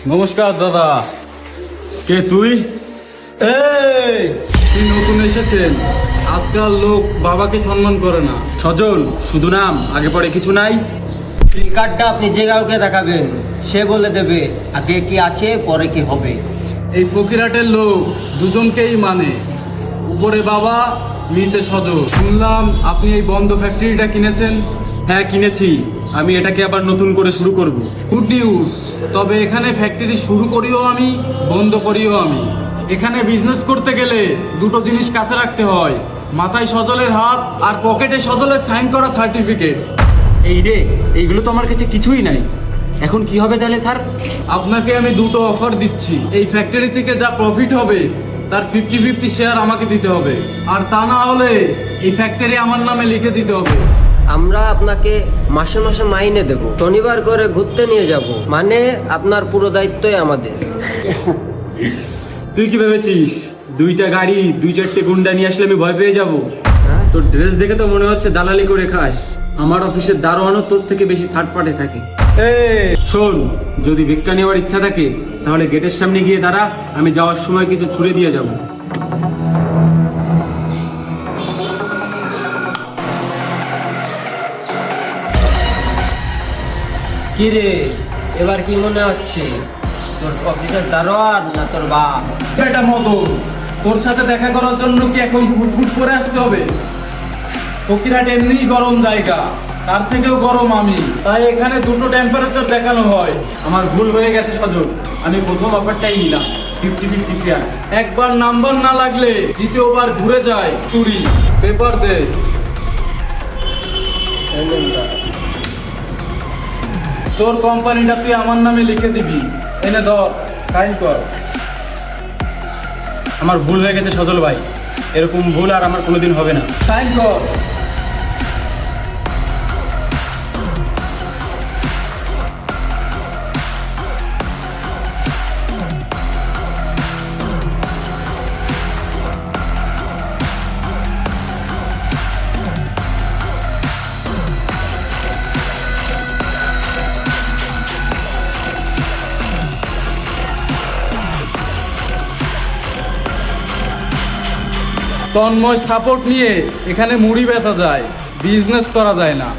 নমস্কার দাদা। কে তুই? এই তুই নতুন এসেছেন, আজকাল লোক বাবাকে সম্মান করে না। সজল শুধু নাম, আগে পরে কিছু নাই। এই কার্ডটা আপনি যে কাউকে দেখাবেন সে বলে দেবে আগে কি আছে পরে কি হবে। এই ফকিরহাটের লোক দুজনকেই মানে, উপরে বাবা নিচে সজল। শুনলাম আপনি এই বন্ধ ফ্যাক্টরিটা কিনেছেন। হ্যাঁ কিনেছি, আমি এটাকে আবার নতুন করে শুরু করব। Good news. তবে এখানে ফ্যাক্টরি শুরু করিও আমি, বন্ধ করিও আমি। এখানে বিজনেস করতে গেলে দুটো জিনিস কাছে রাখতে হয়, মাথায় সজলের হাত আর পকেটে সজলের সাইন করা সার্টিফিকেট। এই রে, এইগুলো তো আমার কাছে কিছুই নাই। এখন কি হবে তাহলে স্যার? আপনাকে আমি দুটো অফার দিচ্ছি। এই ফ্যাক্টরি থেকে যা প্রফিট হবে তার 50-50 শেয়ার আমাকে দিতে হবে, আর তা না হলে এই ফ্যাক্টরি আমার নামে লিখে দিতে হবে। আমরা আপনাকে মাসে মাসে মাইনে দেব, শনিবার করে ঘুরতে নিয়ে যাব, মানে আপনার পুরো দায়িত্বই আমাদের। তুই কি ভেবেছিস দুইটা গাড়ি 2-4টে গুন্ডা নিয়ে আসলে আমি ভয় পেয়ে যাব? হ্যাঁ? তোর ড্রেস দেখে তো মনে হচ্ছে দালালি করে খাস। আমার অফিসের দারোয়ানও তোর থেকে বেশি থার্ড পার্টি থাকে। শোন, যদি ভিক্ষা নেওয়ার ইচ্ছা থাকে তাহলে গেটের সামনে গিয়ে দাঁড়া, আমি যাওয়ার সময় কিছু ছুড়ে দিয়ে যাব। কি রে, এবার কি মনে হচ্ছে তোর অফিসের দারোয়ান না তোর বাপ? এটা মতো তোর সাথে দেখা করার জন্য কি এখন হুট করে আসতে হবে? ফকিরহাট এমনিই গরম জায়গা, তার থেকেও গরম আমি, তাই এখানে দুটো টেম্পারেচার দেখানো হয়। আমার ভুল হয়ে গেছে সজল, আমি প্রথম অফারটাই নিলাম 50-50 ফেয়ার। একবার নাম্বার না লাগলে দ্বিতীয়বার ঘুরে যায় চুরি। পেপার দে। তোর কোম্পানিটা তুই আমার নামে লিখে দিবি, এনে ধর, সাইন কর। আমার ভুল হয়ে গেছে সজল ভাই, এরকম ভুল আর আমার কোনোদিন হবে না। সাইন কর। তন্ময় সাপোর্ট নিয়ে এখানে মুড়ি বেচা যায়, বিজনেস করা যায় না।